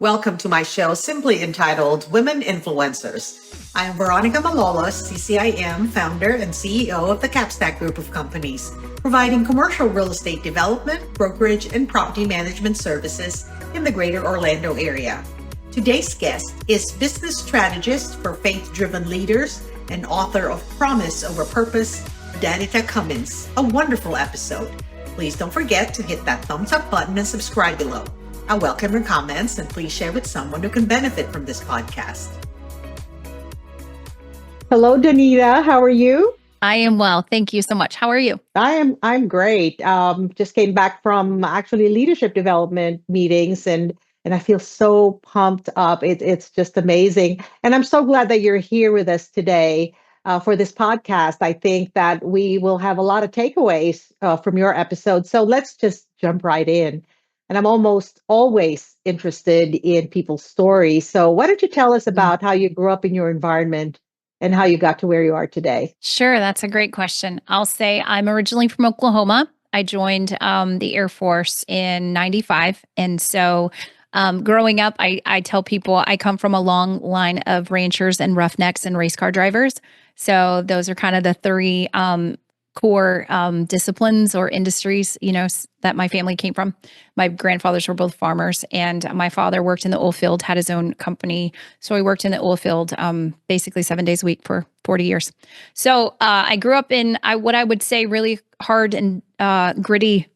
Welcome to my show, simply entitled Women Influencers. I am Veronica Malolos, CCIM, founder and CEO of the Capstack Group of Companies, providing commercial real estate development, brokerage, and property management services in the greater Orlando area. Today's guest is business strategist for faith-driven leaders and author of Promise Over Purpose, Danita Cummins. A wonderful episode. Please don't forget to hit that thumbs up button and subscribe below. I welcome your comments and please share with someone who can benefit from this podcast. Hello, Danita. How are you? I am well. Thank you so much. How are you? I'm great. Just came back from actually leadership development meetings and I feel so pumped up. It's just amazing. And I'm so glad that you're here with us today for this podcast. I think that we will have a lot of takeaways from your episode. So let's just jump right in. And I'm almost always interested in people's stories. So why don't you tell us about how you grew up in your environment and how you got to where you are today? Sure. That's a great question. I'll say I'm originally from Oklahoma. I joined the Air Force in 95. And so growing up, I tell people I come from a long line of ranchers and roughnecks and race car drivers. So those are kind of the three core disciplines or industries, that my family came from. My grandfathers were both farmers, and my father worked in the oil field, had his own company. So he worked in the oil field basically 7 days a week for 40 years. So I grew up in what I would say really hard and gritty,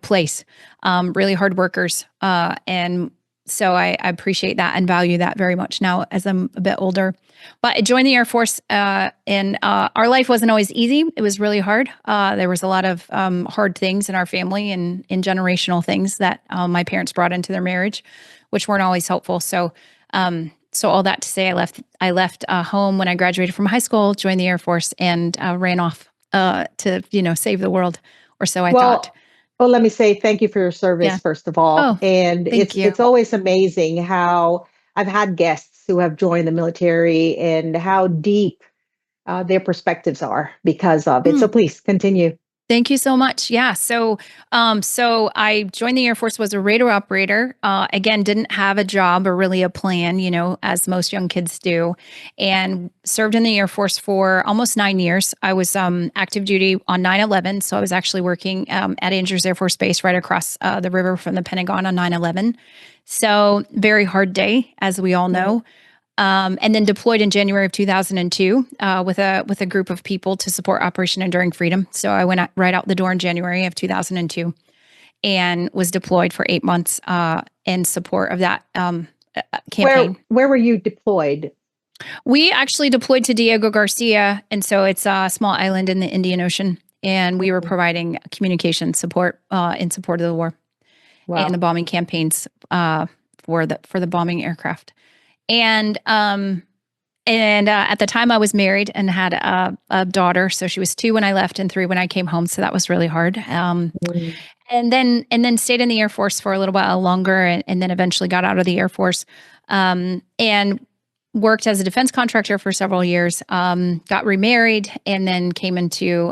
place, really hard workers. And so I appreciate that and value that very much now as I'm a bit older. But I joined the Air Force, and our life wasn't always easy. It was really hard. There was a lot of hard things in our family and in generational things that my parents brought into their marriage, which weren't always helpful. So all that to say, I left home when I graduated from high school, joined the Air Force, and ran off to save the world, or so I thought. Well, let me say thank you for your service, first of all. Oh, and it's always amazing how I've had guests who have joined the military and how deep their perspectives are because of it. So please continue. Thank you so much. Yeah. So I joined the Air Force, was a radar operator. Again, didn't have a job or really a plan, as most young kids do, and served in the Air Force for almost 9 years. I was active duty on 9/11. So I was actually working at Andrews Air Force Base right across the river from the Pentagon on 9/11. So very hard day, as we all know. And then deployed in January of 2002 with a group of people to support Operation Enduring Freedom. So I went right out the door in January of 2002 and was deployed for 8 months in support of that campaign. Where were you deployed? We actually deployed to Diego Garcia, and so it's a small island in the Indian Ocean, and we were providing communication support in support of the war and the bombing campaigns for the bombing aircraft. And at the time I was married and had a daughter. So she was 2 when I left and 3 when I came home. So that was really hard. And then stayed in the Air Force for a little while longer and then eventually got out of the Air Force and worked as a defense contractor for several years, got remarried, and then came into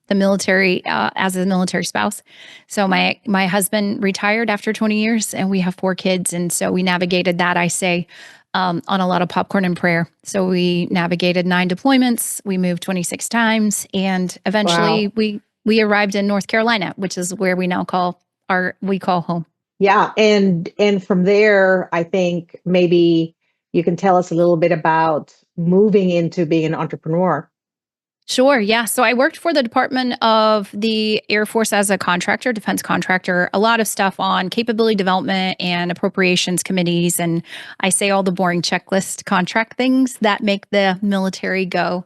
the military as a military spouse. So my husband retired after 20 years and we have 4 kids. And so we navigated that, I say, on a lot of popcorn and prayer. So we navigated 9 deployments. We moved 26 times, and eventually we arrived in North Carolina, which is where we now call home. Yeah, and from there, I think maybe you can tell us a little bit about moving into being an entrepreneur. Sure. Yeah. So I worked for the Department of the Air Force as a contractor, defense contractor, a lot of stuff on capability development and appropriations committees. And I say all the boring checklist contract things that make the military go.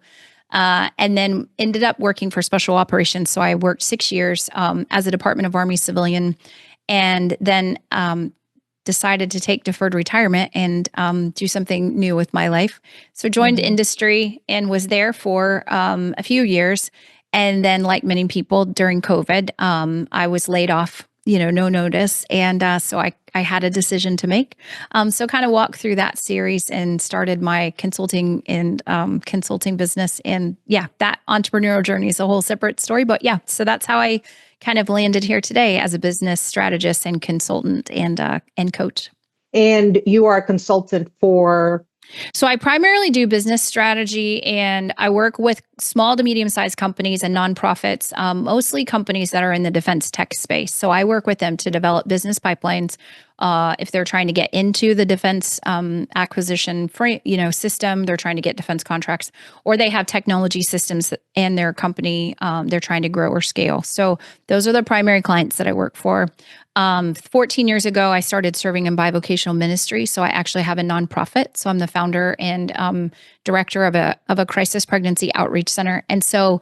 And then ended up working for special operations. So I worked 6 years as a Department of Army civilian, and then decided to take deferred retirement and do something new with my life. So joined industry and was there for a few years. And then, like many people during COVID, I was laid off, no notice. And so I had a decision to make. So kind of walked through that series and started my consulting and consulting business. And that entrepreneurial journey is a whole separate story. But so that's how I kind of landed here today as a business strategist and consultant and coach. And you are a consultant for. So I primarily do business strategy, and I work with small to medium-sized companies and nonprofits, mostly companies that are in the defense tech space. So I work with them to develop business pipelines. If they're trying to get into the defense acquisition system, they're trying to get defense contracts, or they have technology systems and their company they're trying to grow or scale. So those are the primary clients that I work for. 14 years ago, I started serving in bivocational ministry. So I actually have a nonprofit. So I'm the founder and director of a crisis pregnancy outreach center. And so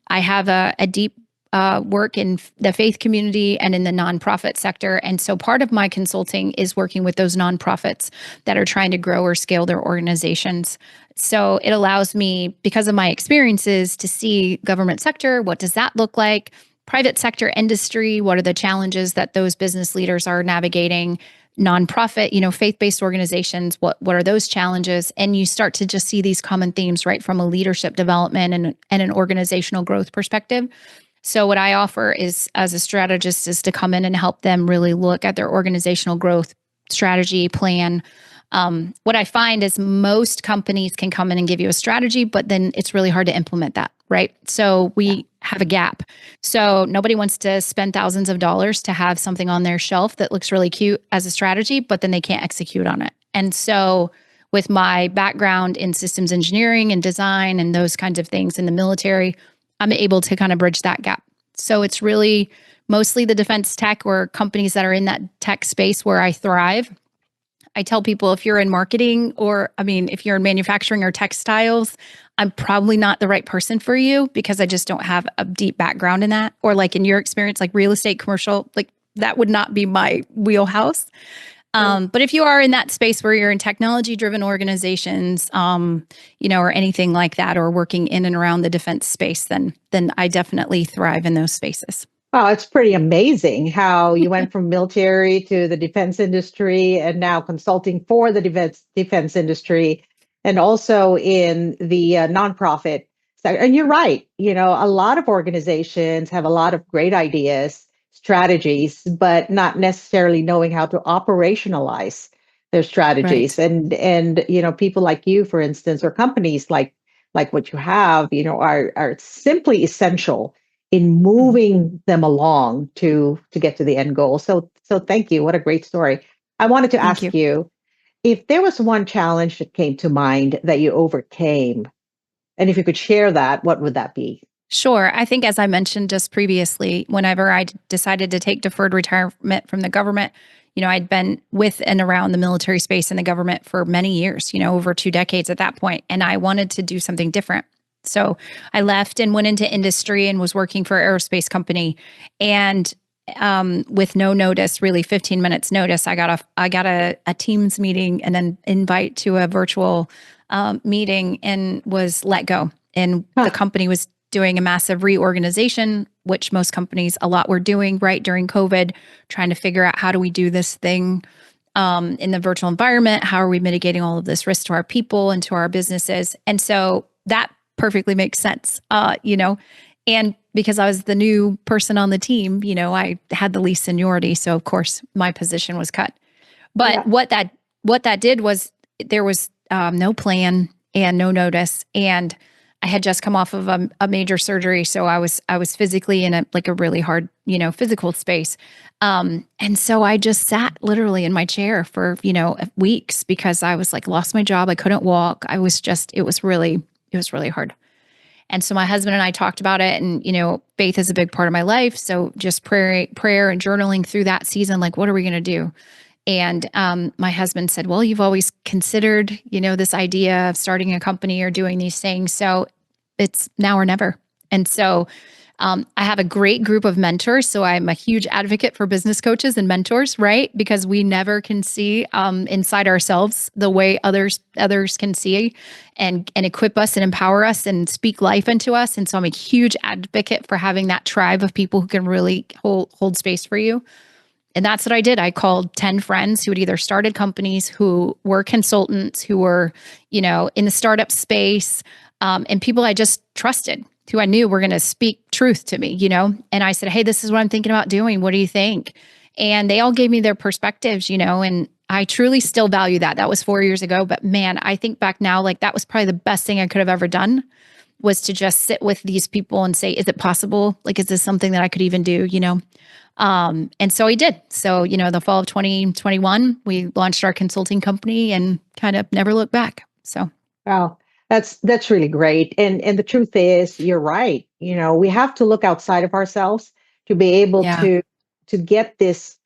I have a deep work in the faith community and in the nonprofit sector. And so part of my consulting is working with those nonprofits that are trying to grow or scale their organizations. So it allows me, because of my experiences, to see government sector, what does that look like? Private sector industry, what are the challenges that those business leaders are navigating? Nonprofit, faith-based organizations, what are those challenges? And you start to just see these common themes, right, from a leadership development and an organizational growth perspective. So what I offer is, as a strategist, is to come in and help them really look at their organizational growth strategy plan. What I find is most companies can come in and give you a strategy, but then it's really hard to implement that, right? So we have a gap. So nobody wants to spend thousands of dollars to have something on their shelf that looks really cute as a strategy, but then they can't execute on it. And so with my background in systems engineering and design and those kinds of things in the military, I'm able to kind of bridge that gap. So it's really mostly the defense tech or companies that are in that tech space where I thrive. I tell people, if you're in marketing if you're in manufacturing or textiles, I'm probably not the right person for you because I just don't have a deep background in that. Or like in your experience, like real estate, commercial, like that would not be my wheelhouse. But if you are in that space where you're in technology-driven organizations, or anything like that, or working in and around the defense space, then I definitely thrive in those spaces. Wow, it's pretty amazing how you went from military to the defense industry and now consulting for the defense industry and also in the nonprofit sector. And you're right, a lot of organizations have a lot of great ideas, strategies, but not necessarily knowing how to operationalize their strategies. Right. And people like you, for instance, or companies like what you have, are simply essential in moving them along to get to the end goal. So thank you. What a great story. I wanted to Thank you. ask you if there was one challenge that came to mind that you overcame, and if you could share that, what would that be? Sure. I think, as I mentioned just previously, whenever I decided to take deferred retirement from the government, I'd been with and around the military space and the government for many years, over 2 decades at that point, and I wanted to do something different. So I left and went into industry and was working for an aerospace company. And with no notice, really 15 minutes notice, I got a Teams meeting and an invite to a virtual meeting and was let go. And the company was doing a massive reorganization, which most companies a lot were doing right during COVID, trying to figure out how do we do this thing in the virtual environment? How are we mitigating all of this risk to our people and to our businesses? And so that perfectly makes sense, and because I was the new person on the team, I had the least seniority. So of course my position was cut. But what that did was there was no plan and no notice. And I had just come off of a major surgery. So I was physically in a really hard, physical space. And so I just sat literally in my chair for, weeks because I was lost my job. I couldn't walk. It was really hard. And so my husband and I talked about it, and, faith is a big part of my life. So just prayer and journaling through that season, what are we going to do? And my husband said, well, you've always considered, this idea of starting a company or doing these things. So it's now or never. And so I have a great group of mentors. So I'm a huge advocate for business coaches and mentors, right? Because we never can see inside ourselves the way others can see and equip us and empower us and speak life into us. And so I'm a huge advocate for having that tribe of people who can really hold space for you. And that's what I did. I called 10 friends who had either started companies, who were consultants, who were, in the startup space, and people I just trusted, who I knew were going to speak truth to me, and I said, hey, this is what I'm thinking about doing. What do you think? And they all gave me their perspectives, and I truly still value that. That was 4 years ago, but man, I think back now, like that was probably the best thing I could have ever done, was to just sit with these people and say, is it possible? Like, is this something that I could even do? And so I did. So, the fall of 2021, we launched our consulting company and kind of never looked back. So, Wow, that's really great. And the truth is, you're right. We have to look outside of ourselves to be able yeah. to get this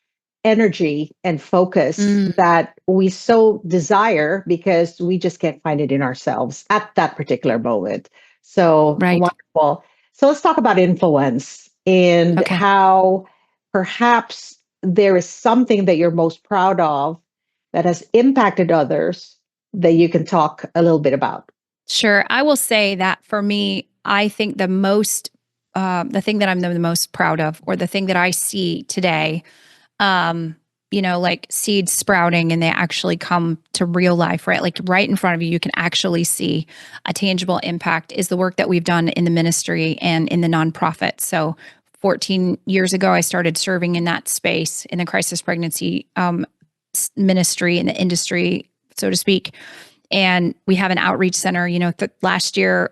energy and focus Mm, that we so desire because we just can't find it in ourselves at that particular moment. So right. wonderful. So let's talk about influence and Okay. how perhaps there is something that you're most proud of that has impacted others that you can talk a little bit about. Sure. I will say that for me, I think the thing that I'm the most proud of, or the thing that I see today, um, like seeds sprouting and they actually come to real life, right? Like right in front of you, you can actually see a tangible impact, is the work that we've done in the ministry and in the nonprofit. So 14 years ago, I started serving in that space in the crisis pregnancy ministry, in the industry, so to speak. And we have an outreach center. Last year,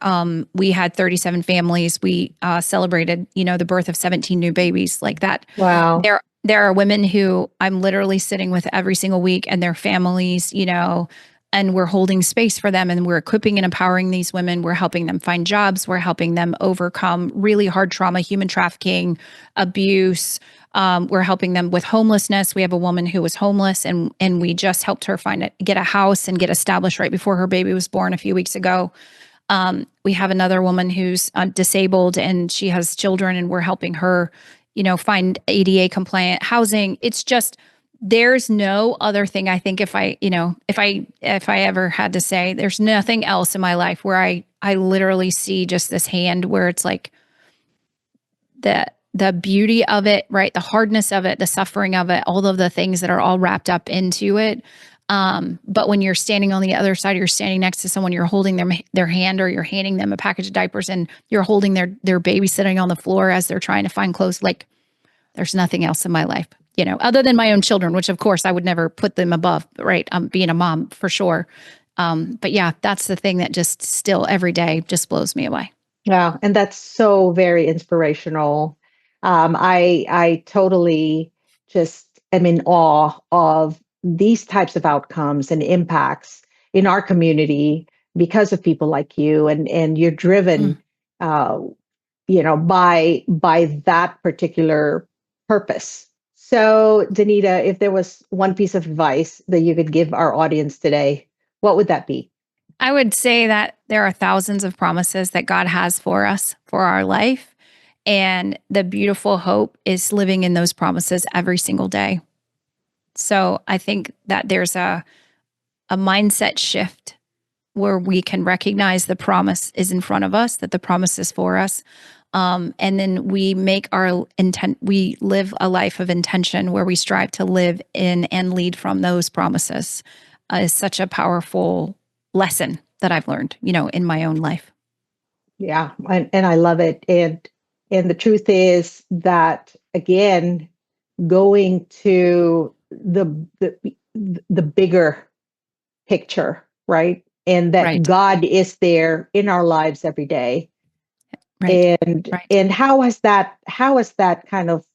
we had 37 families. We celebrated, the birth of 17 new babies, like that. Wow. There are women who I'm literally sitting with every single week, and their families, and we're holding space for them, and we're equipping and empowering these women. We're helping them find jobs. We're helping them overcome really hard trauma, human trafficking, abuse. We're helping them with homelessness. We have a woman who was homeless, and we just helped her get a house and get established right before her baby was born a few weeks ago. We have another woman who's disabled, and she has children, and we're helping her, find ADA compliant housing. It's just, there's no other thing. I think if I ever had to say, there's nothing else in my life where I literally see just this hand where it's like the beauty of it, right? The hardness of it, the suffering of it, all of the things that are all wrapped up into it. But when you're standing on the other side, you're standing next to someone, you're holding their hand, or you're handing them a package of diapers, and you're holding their baby sitting on the floor as they're trying to find clothes. Like, there's nothing else in my life, other than my own children, which of course I would never put them above, right? Being a mom for sure. But yeah, that's the thing that just still every day just blows me away. Yeah, and that's so very inspirational. I totally just am in awe of these types of outcomes and impacts in our community because of people like you, and you're Mm. driven, uh, by that particular purpose. So, Danita, if there was one piece of advice that you could give our audience today, what would that be? I would say that there are thousands of promises that God has for us for our life. And the beautiful hope is living in those promises every single day. So I think that there's a mindset shift where we can recognize the promise is in front of us, that the promise is for us. And then we make our intent, we live a life of intention where we strive to live in and lead from those promises. Is such a powerful lesson that I've learned, in my own life. Yeah, and I love it. And the truth is that, again, going to the bigger picture, right? And that Right, God is there in our lives every day. right, And right. and how has that kind of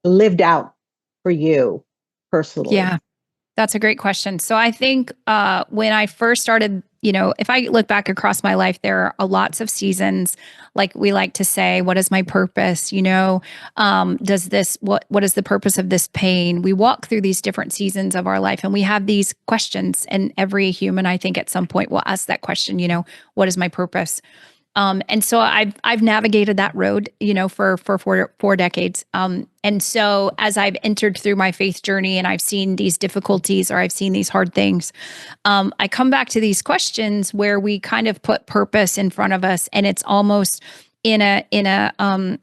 lived out for you personally? Yeah. That's a great question. So I think when I first started, if I look back across my life, there are lots of seasons. Like we like to say, what is my purpose? Does this what is the purpose of this pain? We walk through these different seasons of our life, and we have these questions. And every human, I think, at some point will ask that question. What is my purpose? And so I've navigated that road, for four decades. And so as I've entered through my faith journey and I've seen these difficulties, or I've seen these hard things, I come back to these questions where we kind of put purpose in front of us, and it's almost in a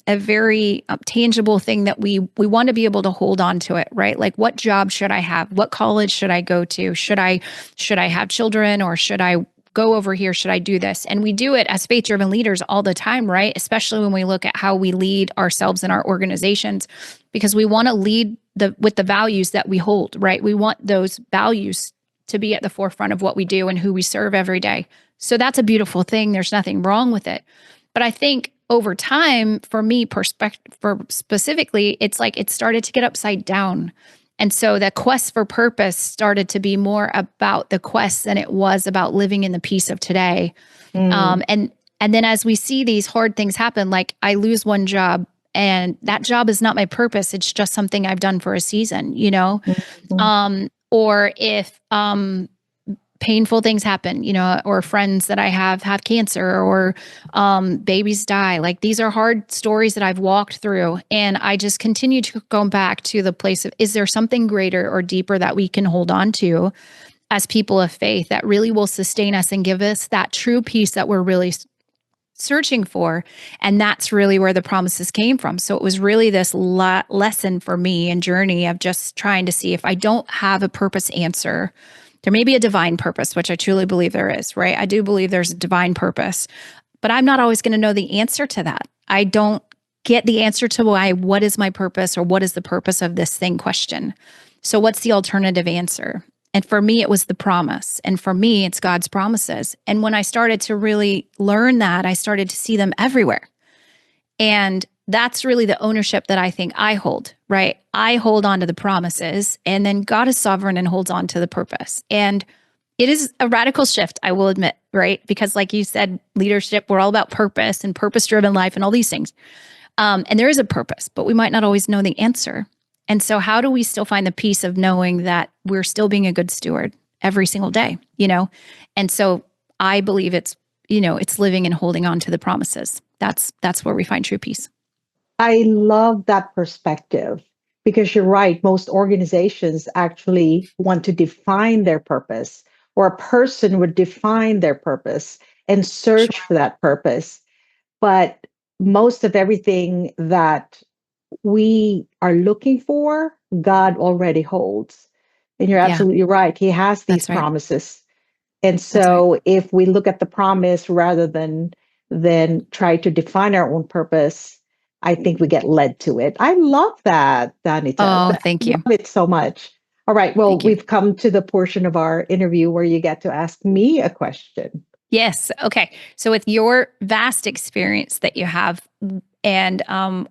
very tangible thing that we want to be able to hold on to it, right? Like, what job should I have? What college should I go to? Should I have children, or should I go over here? Should I do this? And we do it as faith driven leaders all the time, right? Especially when we look at how we lead ourselves in our organizations, because we want to lead with the values that we hold, right? We want those values to be at the forefront of what we do and who we serve every day. So that's a beautiful thing. There's nothing wrong with it. But I think over time, for me, for specifically, it's like it started to get upside down. And so the quest for purpose started to be more about the quest than it was about living in the peace of today. Mm, And then as we see these hard things happen, like I lose one job and that job is not my purpose. It's just something I've done for a season, you know? mhm. Or if painful things happen, you know, or friends that I have cancer or babies die. Like these are hard stories that I've walked through. And I just continue to go back to the place of, is there something greater or deeper that we can hold on to as people of faith that really will sustain us and give us that true peace that we're really searching for? And that's really where the promises came from. So it was really this lesson for me and journey of just trying to see if I don't have a purpose answer, there may be a divine purpose, which I truly believe there is, right? I do believe there's a divine purpose, but I'm not always going to know the answer to that. I don't get the answer to why, what is my purpose or what is the purpose of this thing question. So what's the alternative answer? And for me, it was the promise. And for me, it's God's promises. And when I started to really learn that, I started to see them everywhere. And that's really the ownership that I think I hold, right? I hold on to the promises, and then God is sovereign and holds on to the purpose. And it is a radical shift, I will admit, right? Because like you said, leadership, we're all about purpose and purpose-driven life and all these things. And there is a purpose, but we might not always know the answer. And so how do we still find the peace of knowing that we're still being a good steward every single day, you know? And so I believe it's, you know, it's living and holding on to the promises. That's where we find true peace. I love that perspective because you're right. Most organizations actually want to define their purpose, or a person would define their purpose and search Sure. for that purpose. But most of everything that we are looking for, God already holds. And you're Yeah, absolutely right. He has these that's right. promises. And That's right. so if we look at the promise rather than try to define our own purpose, I think we get led to it. I love that, Danita. Oh, I thank you. love it so much. All right. Well, Thank you. we've come to the portion of our interview where you get to ask me a question. Yes. Okay. So, with your vast experience that you have and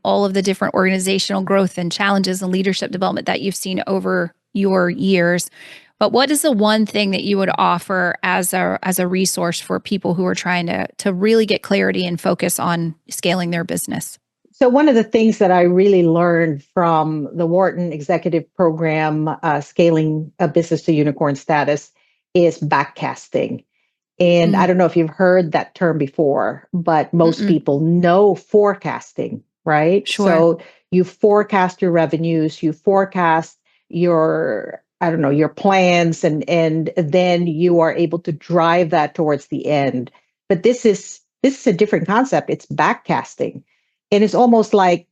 all of the different organizational growth and challenges and leadership development that you've seen over your years, but what is the one thing that you would offer as a resource for people who are trying to really get clarity and focus on scaling their business? So, one of the things that I really learned from the Wharton Executive Program, Scaling a Business to Unicorn Status, is backcasting. And I Mm, don't know if you've heard that term before, but most mm-mm. people know forecasting, right? Sure. So you forecast your revenues, you forecast your, I don't know, your plans, and then you are able to drive that towards the end. But this is a different concept. It's backcasting. And it's almost like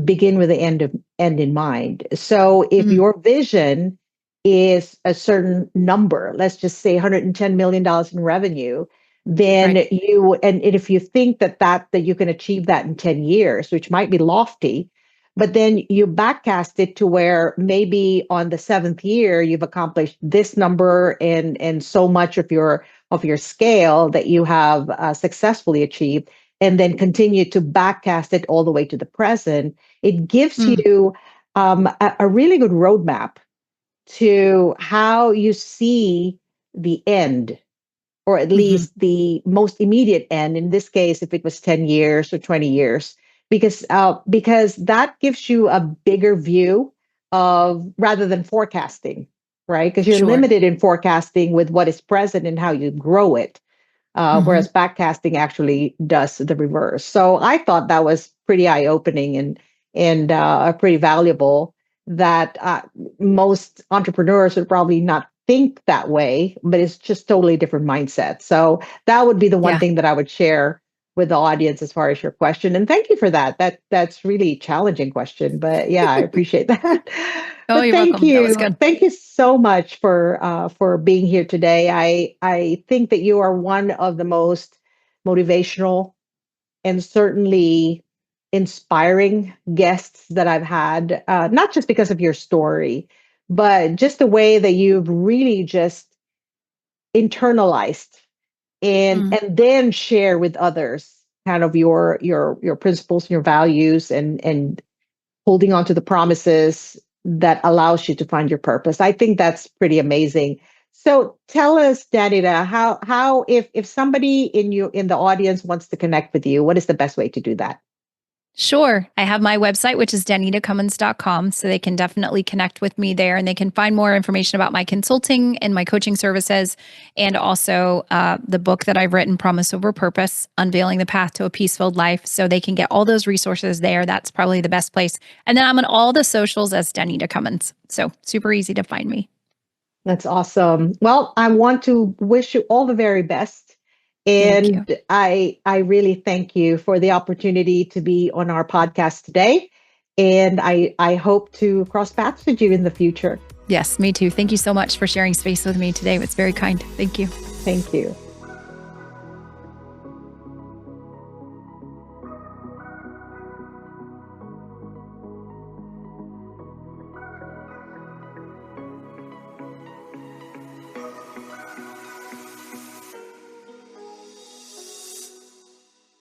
begin with the end in mind. So if Mm, your vision is a certain number, let's just say $110 million in revenue, then right. and if you think that you can achieve that in 10 years, which might be lofty, but then you backcast it to where maybe on the seventh year you've accomplished this number and so much of your scale that you have successfully achieved, and then continue to backcast it all the way to the present. It gives Mm, you a really good roadmap to how you see the end, or at hmm. least the most immediate end. In this case, if it was 10 years or 20 years, because that gives you a bigger view of, rather than forecasting, right? Because you're Sure. limited in forecasting with what is present and how you grow it. Hmm. Whereas backcasting actually does the reverse. So I thought that was pretty eye opening and pretty valuable. That most entrepreneurs would probably not think that way, but it's just totally different mindset. So that would be the one Yeah. thing that I would share with the audience as far as your question. And thank you for that. That's really a challenging question, but yeah, I appreciate that. Oh, But you're welcome. That was good. thank you so much for being here today. I think that you are one of the most motivational and certainly inspiring guests that I've had, not just because of your story, but just the way that you've really just internalized and then share with others kind of your principles and your values and holding on to the promises that allows you to find your purpose. I think that's pretty amazing. So tell us, Danita, how if somebody in the audience wants to connect with you, what is the best way to do that? Sure. I have my website, which is danitacummins.com. So they can definitely connect with me there and they can find more information about my consulting and my coaching services. And also the book that I've written, Promise Over Purpose, Unveiling the Path to a Peace-Filled Life. So they can get all those resources there. That's probably the best place. And then I'm on all the socials as Danita Cummins. So super easy to find me. That's awesome. Well, I want to wish you all the very best. And I really thank you for the opportunity to be on our podcast today. And I hope to cross paths with you in the future. Yes, me too. Thank you so much for sharing space with me today. It's very kind. Thank you. Thank you.